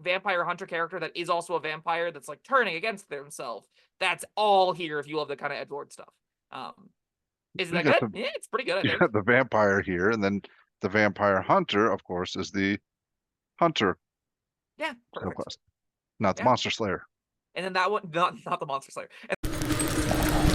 vampire hunter character that is also a vampire that's like turning against themselves. That's all here if you love the kind of edgelord stuff. Isn't that good? Yeah, it's pretty good, I You think. got the vampire here, and then the vampire hunter, of course, is the hunter Yeah, perfect. subclass, not the Yeah. monster slayer. And then that one, not the monster slayer. And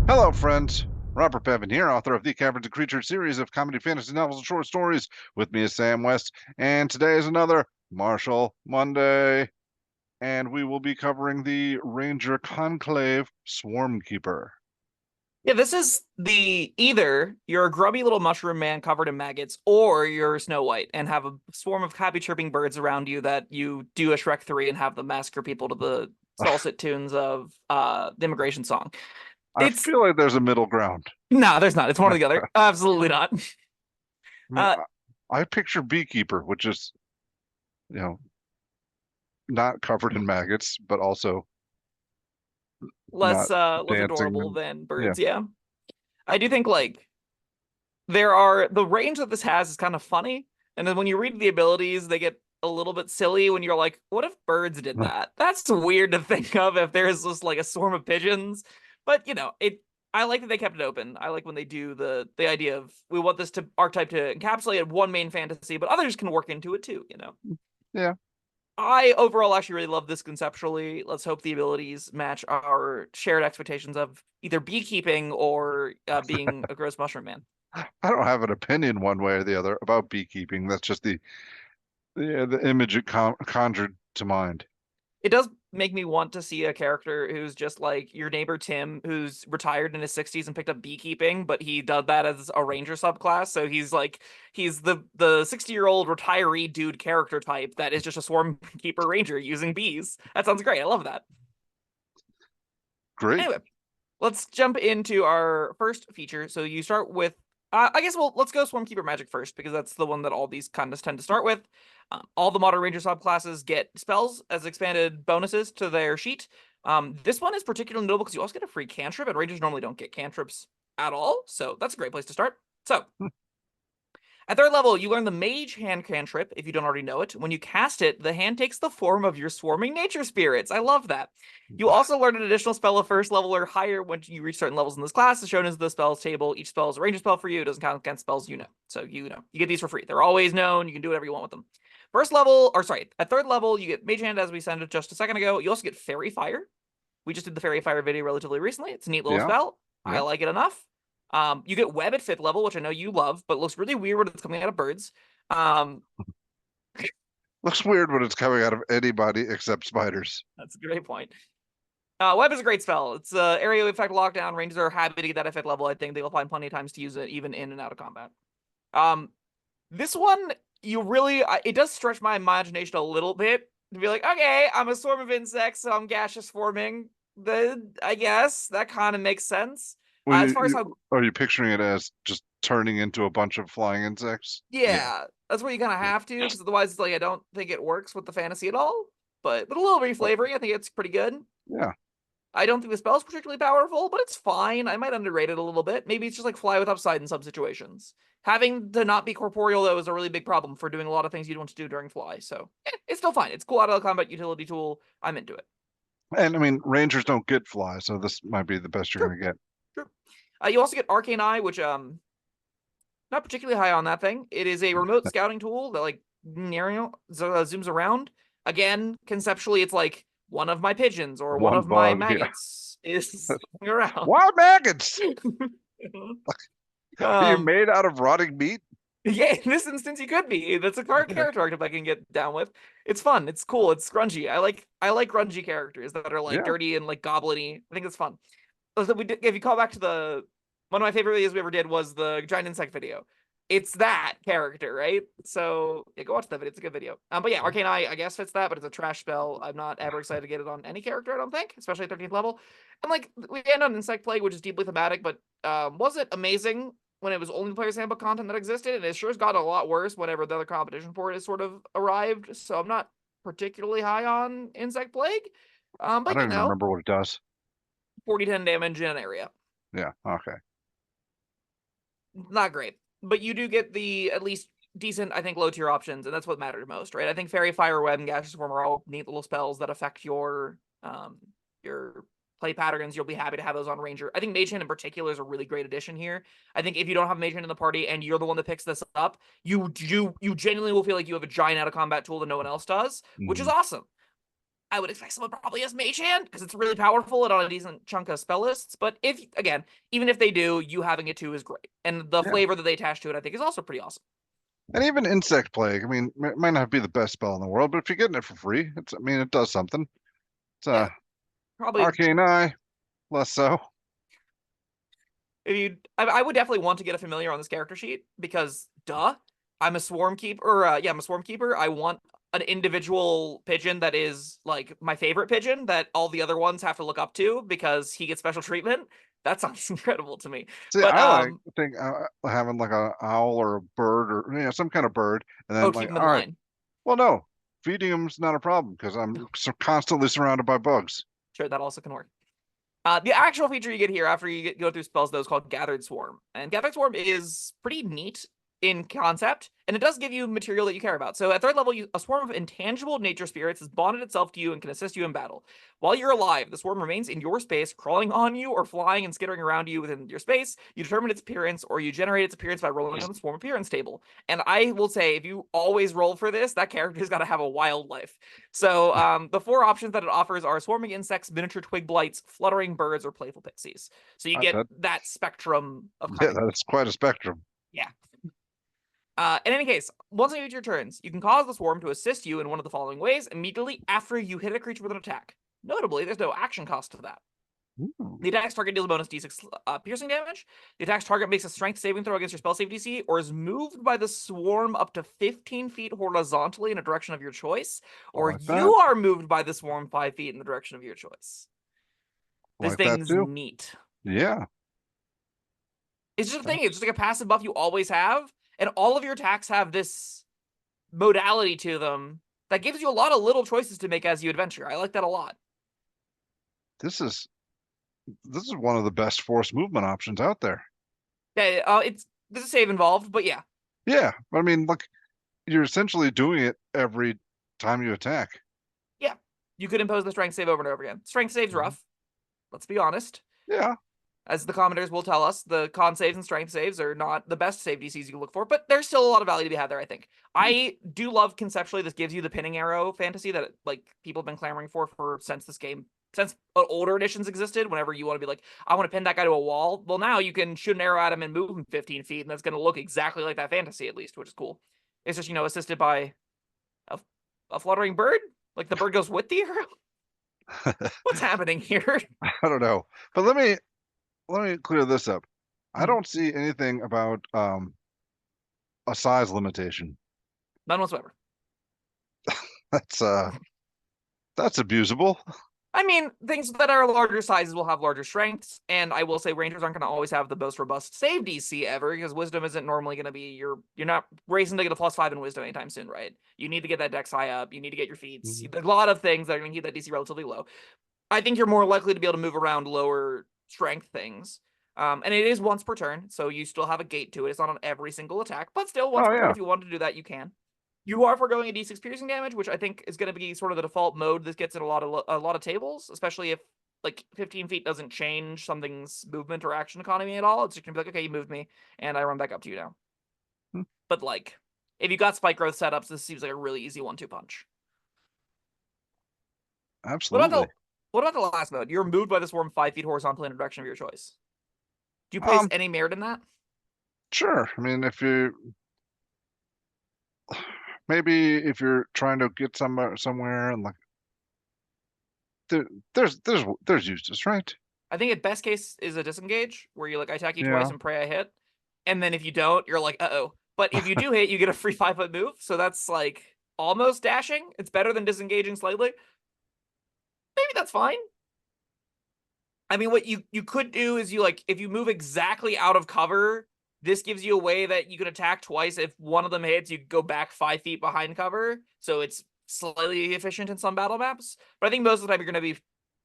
Hello, friends. Robert Bevan here, author of the Caverns Creatures series of comedy, fantasy novels, and short stories. With me is Sam West, and today is another Martial Monday, and we will be covering the Ranger Conclave Swarmkeeper. yeah, this is the either you're a grubby little mushroom man covered in maggots, or you're Snow White and have a swarm of happy chirping birds around you that you do a Shrek 3 and have them massacre people to the dulcet tunes of the immigration song. I It's feel like there's a middle ground. no, there's not. It's one or the other. Absolutely not. I mean, Uh, I picture Beekeeper, which is, you know, not covered in maggots, but also not less dancing. adorable And than yeah, birds. Yeah, I do think like there are the range that this has is kind of funny, and then when you read the abilities, they get a little bit silly when you're like, what if birds did that? That's weird to think of if there's just like a swarm of pigeons. But you know, it I like that they kept it open. I like when they do the idea of we want this to archetype to encapsulate one main fantasy, but others can work into it too, you know. yeah. I overall actually really love this conceptually. Let's hope the abilities match our shared expectations of either beekeeping or being a gross mushroom man. I don't have an opinion one way or the other about beekeeping. That's just the image it conjured to mind. It does make me want to see a character who's just like your neighbor Tim, who's retired in his 60s and picked up beekeeping, but he did that as a ranger subclass. So he's the 60-year-old retiree dude character type that is just a swarm keeper ranger using bees. That sounds great. I love that. Great. Anyway, let's jump into our first feature. So you start with, I guess, well, let's go Swarmkeeper Magic first, because that's the one that all these kind of tend to start with. All the Modern Ranger subclasses get spells as expanded bonuses to their sheet. This one is particularly notable because you also get a free cantrip, and Rangers normally don't get cantrips at all, so that's a great place to start. So, at third level, you learn the Mage Hand cantrip, if you don't already know it. When you cast it, the hand takes the form of your swarming nature spirits. I love that. You also learn an additional spell of first level or higher when you reach certain levels in this class, as shown as the spells table. Each spell is a ranger spell for you. It doesn't count against spells you know. So you know. You get these for free. They're always known. You can do whatever you want with them. At third level, you get Mage Hand, as we said just a second ago. You also get Fairy Fire. We just did the Fairy Fire video relatively recently. It's a neat little Yeah. spell. Yeah. I like it enough. You get Web at 5th level, which I know you love, but looks really weird when it's coming out of birds. Looks weird when it's coming out of anybody except spiders. That's a great point. Web is a great spell. It's area effect lockdown. Rangers are happy to get that at 5th level. I think they will find plenty of times to use it, even in and out of combat. This one, it does stretch my imagination a little bit to be like, okay, I'm a swarm of insects, so I'm gaseous forming. I guess that kind of makes sense. Well, As far as how are you picturing it as just turning into a bunch of flying insects? Yeah, that's where you kind of have to, because otherwise it's like I don't think it works with the fantasy at all. But with a little reflavoring, I think it's pretty good. Yeah. I don't think the spell's particularly powerful, but it's fine. I might underrate it a little bit. Maybe it's just like fly with upside in some situations. Having to not be corporeal, though, is a really big problem for doing a lot of things you don't want to do during fly. So it's still fine. It's cool out of the combat utility tool. I'm into it. And I mean, rangers don't get fly, so this might be the best you're True. going to get. True. You also get Arcane Eye, which not particularly high on that thing. It is a remote scouting tool that like zooms around. Again, conceptually, it's like one of my pigeons or one of my maggots is around. Wild maggots! Are you Um, made out of rotting meat? yeah, in this instance, you could be. That's a character archetype I can get down with. It's fun. It's cool. It's grungy. I like grungy characters that are like dirty and like goblin-y. I think it's fun. So if you call back to one of my favorite videos we ever did was the giant insect video. It's that character, right? So yeah, go watch that video. It's a good video. But yeah, Arcane Eye, I guess, fits that, but it's a trash spell. I'm not ever excited to get it on any character, I don't think, especially at 13th level. And like we end on Insect Plague, which is deeply thematic, but was it amazing when it was only the Player's Handbook content that existed? And it sure has gotten a lot worse whenever the other competition for it has sort of arrived. So I'm not particularly high on Insect Plague. But I don't even remember what it does. 40-10 damage in an area. Yeah. Okay. Not great, but you do get the at least decent, I think, low tier options, and that's what mattered most, right? I think Fairy, Fire, Web, and Gaseous Swarm are all neat little spells that affect your play patterns. You'll be happy to have those on Ranger. I think Mage Hand in particular is a really great addition here. I think if you don't have Mage Hand in the party and you're the one that picks this up, you genuinely will feel like you have a giant out of combat tool that no one else does, which is awesome. I would expect someone probably has Mage Hand because it's really powerful and on a decent chunk of spell lists. But even if they do, you having it too is great. And the flavor that they attach to it, I think, is also pretty awesome. And even Insect Plague, I mean, it might not be the best spell in the world, but if you're getting it for free, I mean, it does something. It's probably Arcane Eye, less so. I would definitely want to get a familiar on this character sheet because, I'm a Swarmkeeper. I'm a Swarmkeeper. I want an individual pigeon that is like my favorite pigeon that all the other ones have to look up to because he gets special treatment. That sounds incredible to me. See, but I think having like an owl or a bird or some kind of bird, and then keep like, him in all right, line. well, no, feeding them's not a problem because I'm constantly surrounded by bugs. Sure, that also can work. The actual feature you get here after you go through spells, though, is called Gathered Swarm. And Gathered Swarm is pretty neat in concept, and it does give you material that you care about. So at 3rd level, a swarm of intangible nature spirits has bonded itself to you and can assist you in battle. While you're alive, the swarm remains in your space, crawling on you or flying and skittering around you within your space. You determine its appearance, or you generate its appearance by rolling on the swarm appearance table. And I will say, if you always roll for this, that character's got to have a wild life. So the 4 options that it offers are swarming insects, miniature twig blights, fluttering birds, or playful pixies. So you get that spectrum of Yeah, that's quite a spectrum. Yeah. In any case, once you hit your turns, you can cause the swarm to assist you in one of the following ways immediately after you hit a creature with an attack. Notably, there's no action cost to that. Ooh. The attack's target deals a bonus d6 piercing damage. The attack's target makes a strength saving throw against your spell save DC, or is moved by the swarm up to 15 feet horizontally in a direction of your choice, or like you are moved by the swarm 5 feet in the direction of your choice. This like thing's neat. Yeah. It's just a thing. It's just like a passive buff you always have. And all of your attacks have this modality to them that gives you a lot of little choices to make as you adventure. I like that a lot. This is one of the best force movement options out there. Yeah, there's a save involved, but yeah. Yeah, I mean, look, you're essentially doing it every time you attack. Yeah, you could impose the strength save over and over again. Strength save's rough. Let's be honest. Yeah. As the commenters will tell us, the con saves and strength saves are not the best save DCs you can look for, but there's still a lot of value to be had there, I think. I do love conceptually this gives you the pinning arrow fantasy that like people have been clamoring for since older editions existed. Whenever you want to be like, I want to pin that guy to a wall. Well, now you can shoot an arrow at him and move him 15 feet, and that's going to look exactly like that fantasy, at least, which is cool. It's just, assisted by a fluttering bird. Like the bird goes with the arrow. What's happening here? I don't know, but let me clear this up. I don't see anything about a size limitation. None whatsoever. That's abusable. I mean, things that are larger sizes will have larger strengths, and I will say Rangers aren't going to always have the most robust save DC ever, because Wisdom isn't normally going to be you're not racing to get a +5 in Wisdom anytime soon, right? You need to get that Dex high up, you need to get your feats. There's a lot of things that are going to keep that DC relatively low. I think you're more likely to be able to move around lower strength things. And it is once per turn, so you still have a gate to it. It's not on every single attack, but still once per turn, if you wanted to do that, you can. You are foregoing a d6 piercing damage, which I think is going to be sort of the default mode this gets in a lot of tables, especially if like 15 feet doesn't change something's movement or action economy at all. It's just going to be like, okay, you moved me, and I run back up to you now. But like, if you got spike growth setups, this seems like a really easy 1-2 punch. Absolutely. What about the last mode? You're moved by the swarm 5 feet horizontally in a direction of your choice. Do you place any merit in that? Sure. I mean, if you're trying to get somewhere and like there's uses, right? I think at best case is a disengage where you like I attack you twice and pray I hit, and then if you don't, you're like uh-oh. But if you do hit, you get a free 5-foot move, so that's like almost dashing. It's better than disengaging slightly. Maybe that's fine. I mean, what you could do is if you move exactly out of cover, this gives you a way that you can attack twice. If one of them hits, you go back 5 feet behind cover. So it's slightly efficient in some battle maps. But I think most of the time you're going to be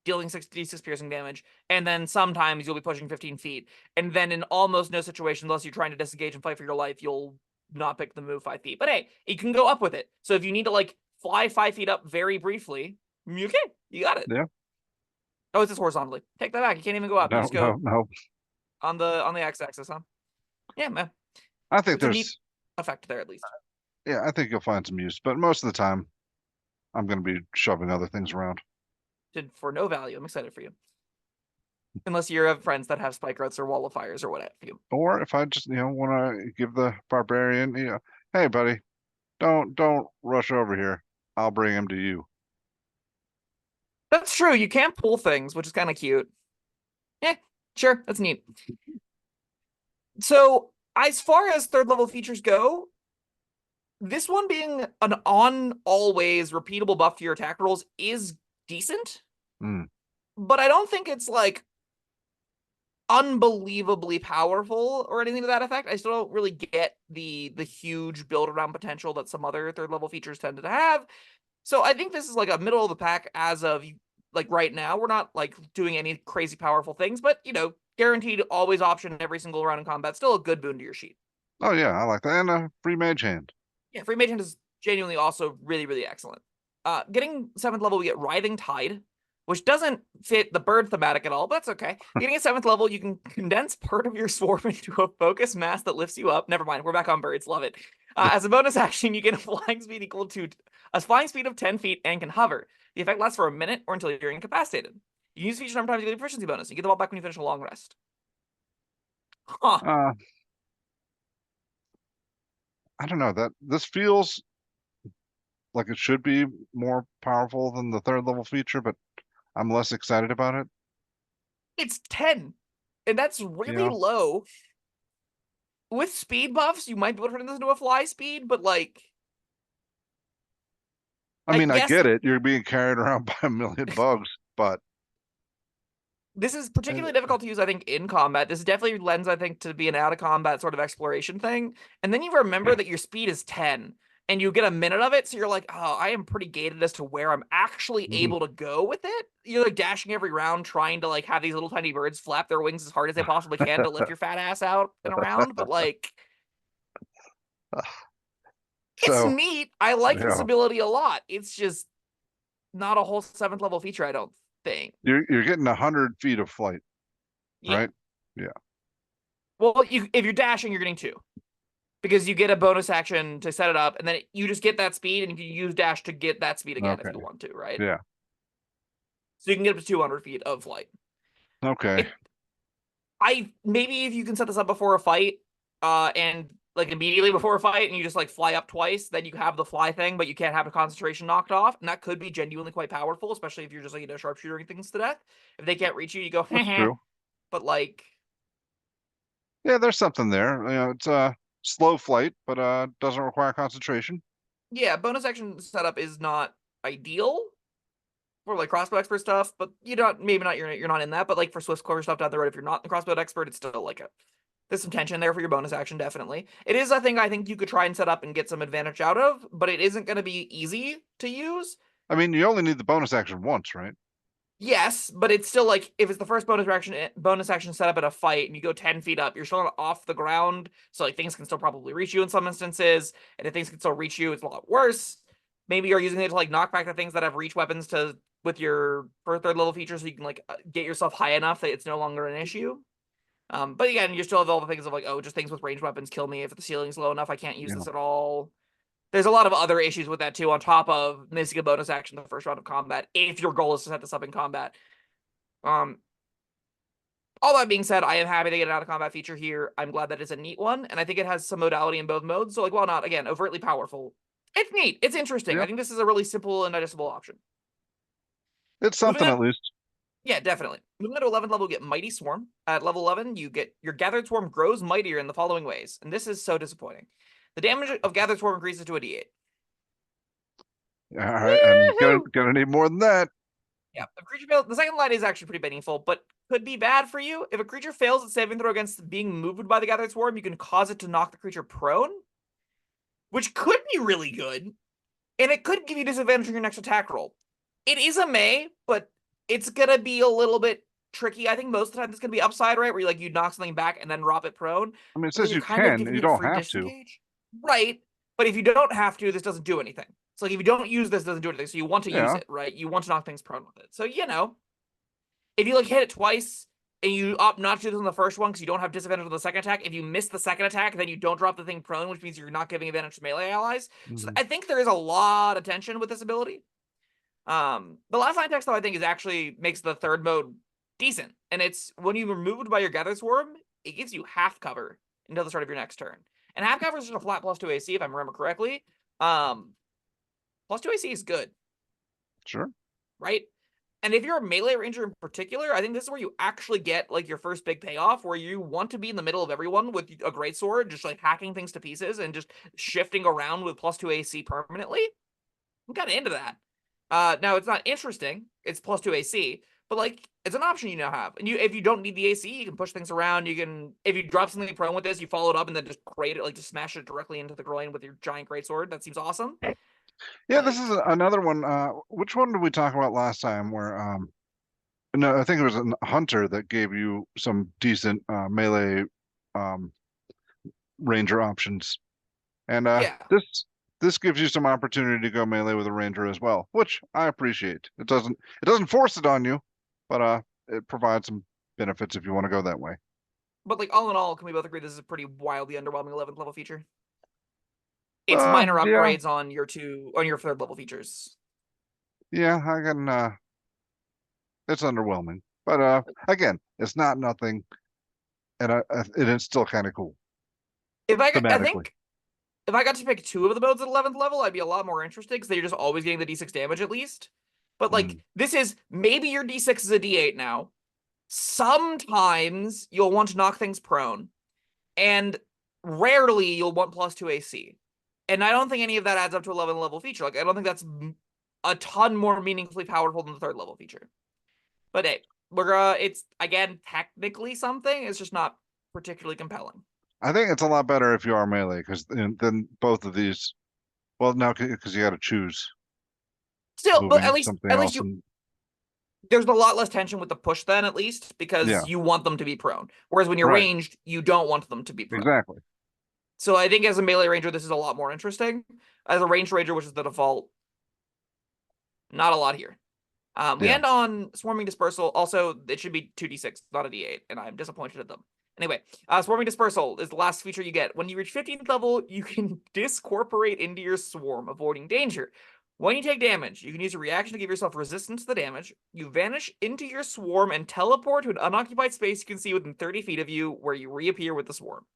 dealing 6d6 piercing damage, and then sometimes you'll be pushing 15 feet. And then in almost no situation, unless you're trying to disengage and fight for your life, you'll not pick the move 5 feet. But hey, you can go up with it. So if you need to like fly 5 feet up very briefly, okay, you got it. Yeah. Oh, it's just horizontally. Take that back. You can't even go up. You No, just go no. on the x-axis, huh? Yeah, man. I think It's a neat there's, effect there at least. yeah, I think you'll find some use, but most of the time, I'm going to be shoving other things around. For no value. I'm excited for you. Unless you have friends that have spike growths or wall of fires or what have you. Or if I just, want to give the barbarian, hey, buddy, don't rush over here. I'll bring him to you. That's true. You can pull things, which is kind of cute. Yeah, sure. That's neat. So as far as third level features go, this one being an on always repeatable buff to your attack rolls is decent. Mm. But I don't think it's like unbelievably powerful or anything to that effect. I still don't really get the huge build around potential that some other third level features tended to have. So I think this is like a middle of the pack as of like right now. We're not like doing any crazy powerful things, but guaranteed always option every single round in combat. Still a good boon to your sheet. Oh yeah, I like that. And a free mage hand. Yeah, free mage hand is genuinely also really, really excellent. Getting 7th level, we get Writhing Tide, which doesn't fit the bird thematic at all, but that's okay. Getting a 7th level, you can condense part of your swarm into a focus mass that lifts you up. Never mind, we're back on birds. Love it. As a bonus action, you get a flying speed equal to a flying speed of 10 feet and can hover. The effect lasts for a minute or until you're incapacitated. You use feature number times to get a proficiency bonus. You get them all back when you finish a long rest. Huh. I don't know that this feels like it should be more powerful than the third level feature, but I'm less excited about it. It's 10, and that's really low. With speed buffs, you might be able to turn this into a fly speed, but like, I mean, I guess get it. You're being carried around by a million bugs, but this is particularly difficult to use, I think, in combat. This definitely lends, I think, to be an out of combat sort of exploration thing. And then you remember that your speed is 10 and you get a minute of it. So you're like, oh, I am pretty gated as to where I'm actually able to go with it. You're like dashing every round, trying to like have these little tiny birds flap their wings as hard as they possibly can to lift your fat ass out and around. But like, it's neat. I like this ability a lot. It's just not a whole 7th level feature, I don't think. You're getting 100 feet of flight, right? Yeah. Well, if you're dashing, you're getting 2. Because you get a bonus action to set it up, and then you just get that speed, and you can use dash to get that speed again if you want to, right? Yeah. So you can get up to 200 feet of flight. Okay. Maybe if you can set this up before a fight, and like immediately before a fight, and you just like fly up twice, then you have the fly thing, but you can't have a concentration knocked off, and that could be genuinely quite powerful, especially if you're just like sharpshooting things to death. If they can't reach you, you go, That's true. But like, yeah, there's something there. It's a slow flight, but doesn't require concentration. Yeah, bonus action setup is not ideal for like crossbow expert stuff, but you're not in that, but like for Swift Clover stuff down the road, if you're not the crossbow expert, it's still like there's some tension there for your bonus action, definitely. It is a thing I think you could try and set up and get some advantage out of, but it isn't going to be easy to use. I mean, you only need the bonus action once, right? Yes, but it's still like if it's the first bonus action set up at a fight and you go 10 feet up, you're still not off the ground, so like things can still probably reach you in some instances, and if things can still reach you, it's a lot worse. Maybe you're using it to like knock back the things that have reach weapons with your third level feature, so you can like get yourself high enough that it's no longer an issue. But again, you still have all the things of like, oh, just things with ranged weapons kill me if the ceiling's low enough. I can't use this at all. There's a lot of other issues with that too, on top of missing a bonus action the first round of combat, if your goal is to set this up in combat. All that being said, I am happy to get an out of combat feature here. I'm glad that it's a neat one, and I think it has some modality in both modes. So like, while not again overtly powerful, it's neat. It's interesting. Yeah. I think this is a really simple and digestible option. It's something at least. Yeah, definitely. Moving to 11th level, you get Mighty Swarm. At level 11, you get your Gathered Swarm grows mightier in the following ways, and this is so disappointing. The damage of Gathered Swarm increases to a d8. All right, I'm gonna need more than that. Yeah, if a creature fails, the second line is actually pretty meaningful, but could be bad for you. If a creature fails its saving throw against being moved by the Gathered Swarm, you can cause it to knock the creature prone, which could be really good, and it could give you disadvantage on your next attack roll. It is a May, but it's gonna be a little bit tricky. I think most of the time it's gonna be upside, right? Where you knock something back and then drop it prone. I mean, it But then says you're you kind of can, giving you it a don't free have to. disengage. Right. But if you don't have to, this doesn't do anything. So like if you don't use this, it doesn't do anything. So you want to use Yeah. it, right? You want to knock things prone with it. So if you like hit it twice and you opt not to do this on the first one because you don't have disadvantage on the second attack, if you miss the second attack, then you don't drop the thing prone, which means you're not giving advantage to melee allies. So Mhm. I think there is a lot of tension with this ability. The last line text though I think is actually makes the third mode decent, and it's when you removed by your Gather Swarm, it gives you half cover until the start of your next turn. And half cover is just a flat +2 AC if I remember correctly. +2 AC is good, Sure. right? And if you're a melee ranger in particular, I think this is where you actually get like your first big payoff, where you want to be in the middle of everyone with a great sword, just like hacking things to pieces and just shifting around with +2 AC permanently. I'm kind of into that. Now it's not interesting. It's +2 AC, but like it's an option you now have. And if you don't need the AC, you can push things around. You can, if you drop something prone with this, you follow it up and then just create it, like just smash it directly into the groin with your giant greatsword. That seems awesome. Yeah, this is Like, another one. Which one did we talk about last time where no, I think it was a hunter that gave you some decent melee um ranger options. And yeah. this gives you some opportunity to go melee with a ranger as well, which I appreciate. It doesn't force it on you, but it provides some benefits if you want to go that way. But like all in all, can we both agree this is a pretty wildly underwhelming 11th level feature? It's minor Yeah, upgrades on your third level features. yeah, I can it's underwhelming. But again, it's not nothing and it is still kind of cool I thematically. think if I got to pick two of the modes at 11th level, I'd be a lot more interested because they're just always getting the D6 damage at least. But like Mm. this is maybe your D6 is a D8 now. Sometimes you'll want to knock things prone, and rarely you'll want +2 AC. And I don't think any of that adds up to 11th level feature. Like I don't think that's a ton more meaningfully powerful than the third level feature. But hey, it's again technically something. It's just not particularly compelling. I think it's a lot better if you are melee because then both of these. Well, no, because you got to choose Still, but moving something at least else, you and there's a lot less tension with the push then at least yeah, because you want them to be prone. Whereas when you're right, ranged, you don't want them to be prone. exactly. So I think as a melee ranger, this is a lot more interesting. As a ranged ranger, which is the default, not a lot here. We Yeah, end on Swarming Dispersal. Also, it should be 2d6, not a d8, and I'm disappointed at them. Anyway, Swarming Dispersal is the last feature you get. When you reach 15th level, you can discorporate into your swarm, avoiding danger. When you take damage, you can use a reaction to give yourself resistance to the damage. You vanish into your swarm and teleport to an unoccupied space you can see within 30 feet of you, where you reappear with the swarm.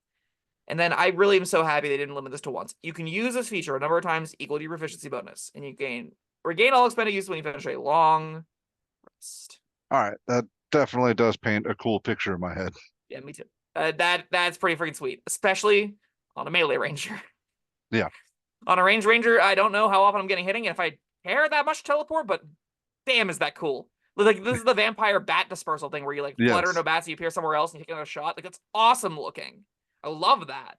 And then I really am so happy they didn't limit this to once. You can use this feature a number of times equal to your proficiency bonus, and you regain all expended use when you finish a long rest. all right, that definitely does paint a cool picture in my head. Yeah, me too. That's pretty freaking sweet, especially on a melee ranger. Yeah, On a range ranger, I don't know how often I'm getting hitting, and if I care that much to teleport, but damn, is that cool. Like this is the vampire bat dispersal thing where you like flutter into yes, a bat, so you appear somewhere else and you take another shot. Like that's awesome looking. I love that.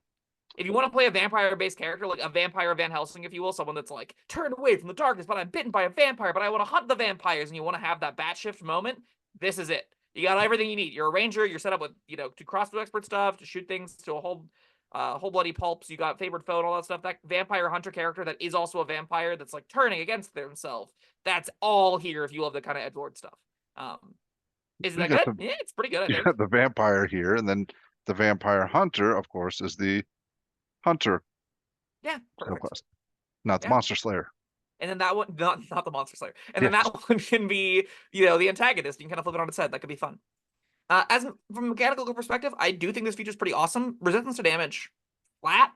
If you want to play a vampire-based character, like a vampire Van Helsing, if you will, someone that's like turned away from the darkness, but I'm bitten by a vampire, but I want to hunt the vampires, and you want to have that bat shift moment, this is it. You got everything you need. You're a ranger. You're set up with to crossbow expert stuff, to shoot things to a whole bloody pulps. You got favored foe and all that stuff. That vampire hunter character that is also a vampire that's like turning against themselves. That's all here if you love the kind of edgelord stuff. Um, isn't you that got good? the Yeah, it's pretty good, I you think. got the vampire here, and then the vampire hunter, of course, is the hunter Yeah, perfect. subclass, not the Yeah. monster slayer. And then that one, not the monster slayer. And then Yes. that one can be, the antagonist. You can kind of flip it on its head. That could be fun. As from a mechanical perspective, I do think this feature is pretty awesome. Resistance to damage, flat,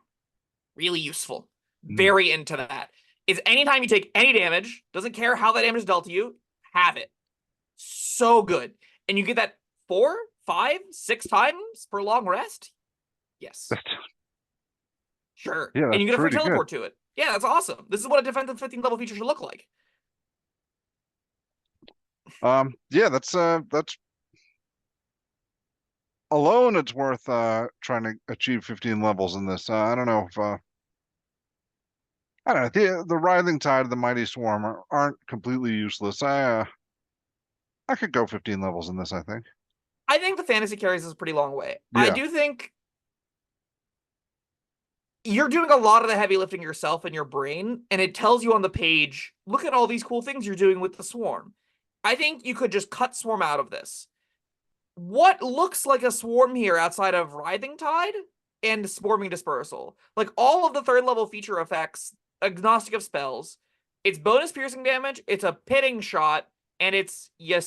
really useful. Mm. Very into that. Is anytime you take any damage, doesn't care how that damage is dealt to you, have it. So good. And you get that 4, 5, 6 times per long rest? Yes. Sure. Yeah, And that's you get a free pretty good. teleport to it. Yeah, that's awesome. This is what a defensive 15th level feature should look like. Yeah, that's alone. It's worth trying to achieve 15 levels in this. I don't know if I don't know. The Writhing Tide of the Mighty Swarm aren't completely useless. I could go 15 levels in this, I think. I think the fantasy carries us a pretty long way. I Yeah. do think you're doing a lot of the heavy lifting yourself in your brain, and it tells you on the page, look at all these cool things you're doing with the swarm. I think you could just cut swarm out of this. What looks like a swarm here outside of Writhing Tide and Swarming Dispersal? Like all of the third level feature effects, agnostic of spells, it's bonus piercing damage, it's a pitting shot, and it's you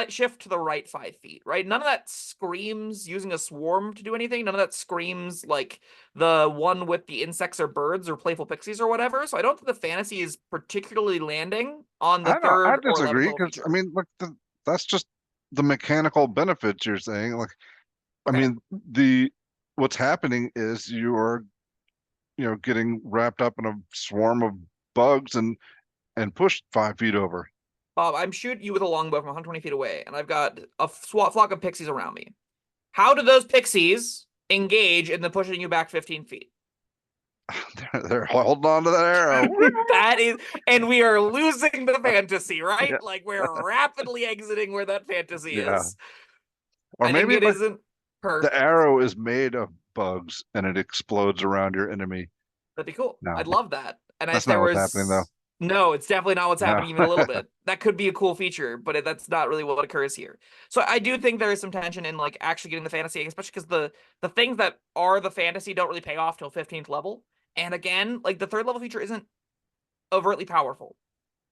shift to the right 5 feet, right? None of that screams using a swarm to do anything. None of that screams like the one with the insects or birds or playful pixies or whatever. So I don't think the fantasy is particularly landing on the I don't. I third or 11th disagree level because I feature. mean, look, that's just the mechanical benefits you're saying. Like, I Okay. mean, the what's happening is you're getting wrapped up in a swarm of bugs and pushed 5 feet over. Bob, I'm shooting you with a longbow from 120 feet away, and I've got a flock of pixies around me. How do those pixies engage in the pushing you back 15 feet? They're holding on to that arrow. That is, and we are losing the fantasy, right? Yeah, Like we're rapidly exiting where that fantasy yeah. is. Or I think maybe it like isn't the perfect. arrow is made of bugs and it explodes around your enemy. That'd be cool. No, I'd love that. And if that's there not what's happening though. was no, it's definitely not what's No. happening even a little bit. That could be a cool feature, but that's not really what occurs here. So I do think there is some tension in like actually getting the fantasy, especially because the things that are the fantasy don't really pay off till 15th level. And again, like the third level feature isn't overtly powerful.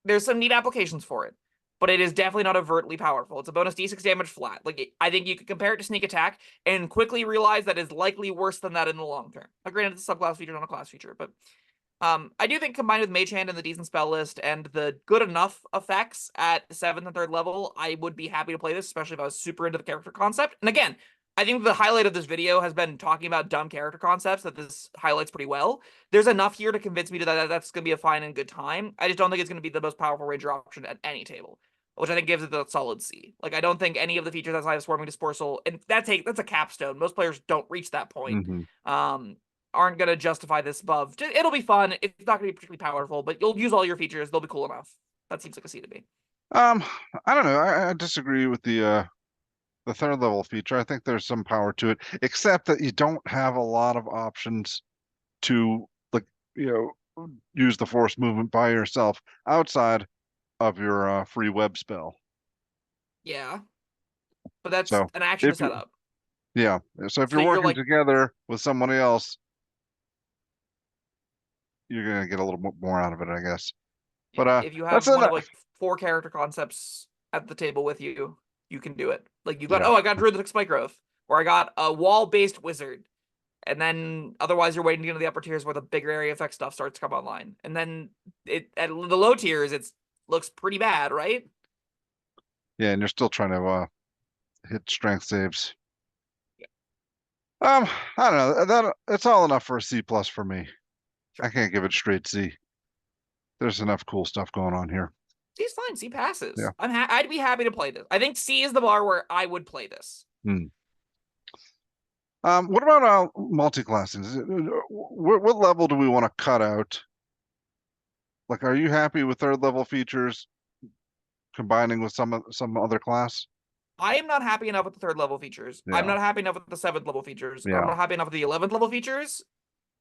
There's some neat applications for it, but it is definitely not overtly powerful. It's a bonus d6 damage flat. Like I think you could compare it to sneak attack and quickly realize that is likely worse than that in the long term. Now, granted, it's a subclass feature, not a class feature, but I do think combined with Mage Hand and the decent spell list and the good enough effects at 7th and 3rd level, I would be happy to play this, especially if I was super into the character concept. And again, I think the highlight of this video has been talking about dumb character concepts that this highlights pretty well. There's enough here to convince me that that's going to be a fine and good time. I just don't think it's going to be the most powerful ranger option at any table, which I think gives it the solid C. Like I don't think any of the features outside of Swarming Dispersal, and that's a capstone. Most players don't reach that point. Hmm. Aren't going to justify this above. It'll be fun. It's not going to be particularly powerful, but you'll use all your features. They'll be cool enough. That seems like a C to me. Um, I don't know. I disagree with the third level feature. I think there's some power to it, except that you don't have a lot of options to like, use the force movement by yourself outside of your free web spell. Yeah, but that's So an action to if set you, up. yeah, so if So you're you're working like, together with somebody else, you're gonna get a little more out of it, I guess. But yeah, if you that's have one of enough. like 4 character concepts at the table with you, you can do it. Like you got, Yeah. oh, I got Druidic Spike Growth, or I got a wall-based wizard. And then otherwise you're waiting to get into the upper tiers where the bigger area effect stuff starts to come online. And then it at the low tiers, it looks pretty bad, right? Yeah, and you're still trying to hit strength saves. Yeah, I don't know. That it's all enough for a C plus for me. I sure. can't give it straight C. There's enough cool stuff going on here. C's fine. C Yeah. passes. I'd be happy to play this. I think C is the bar where I would play this. Hmm. What about multi-classing? What level do we want to cut out? Like, are you happy with third level features combining with some other class? I am not happy enough with the 3rd level features. I'm Yeah, not happy enough with the 7th level features. I'm yeah, not happy enough with the 11th level features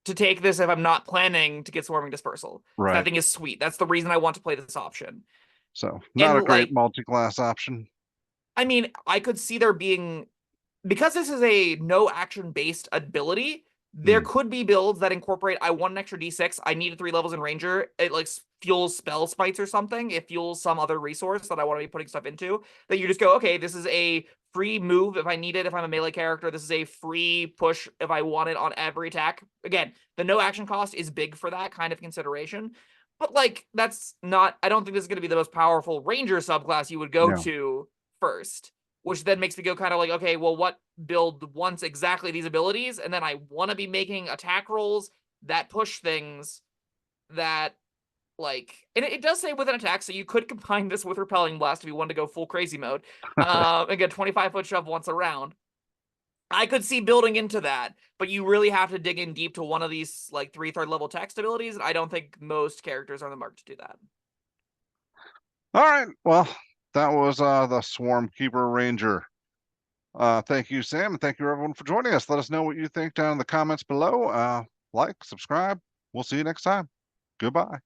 to take this if I'm not planning to get Swarming Dispersal. That right. thing is sweet. That's the reason I want to play this option. So not And a great like, multi-class option. I mean, I could see there being, because this is a no action based ability, there Hmm. could be builds that incorporate I want an extra d6. I needed 3 levels in Ranger. It like fuels spell spites or something. It fuels some other resource that I want to be putting stuff into. That you just go, okay, this is a free move if I need it, if I'm a melee character. This is a free push if I want it on every attack. Again, the no action cost is big for that kind of consideration. But like, that's not, I don't think this is going to be the most powerful Ranger subclass you would go Yeah. to first, which then makes me go kind of like, okay, well, what build wants exactly these abilities? And then I want to be making attack rolls that push things that like, and it does say with an attack, so you could combine this with Repelling Blast if you wanted to go full crazy mode, and get 25-foot shove once a round. I could see building into that, but you really have to dig in deep to one of these like 3 third level text abilities. And I don't think most characters are on the mark to do that. All right. Well, That was the Swarmkeeper Ranger. Thank you, Sam, and thank you everyone for joining us. Let us know what you think down in the comments below. Like, subscribe. We'll see you next time. Goodbye.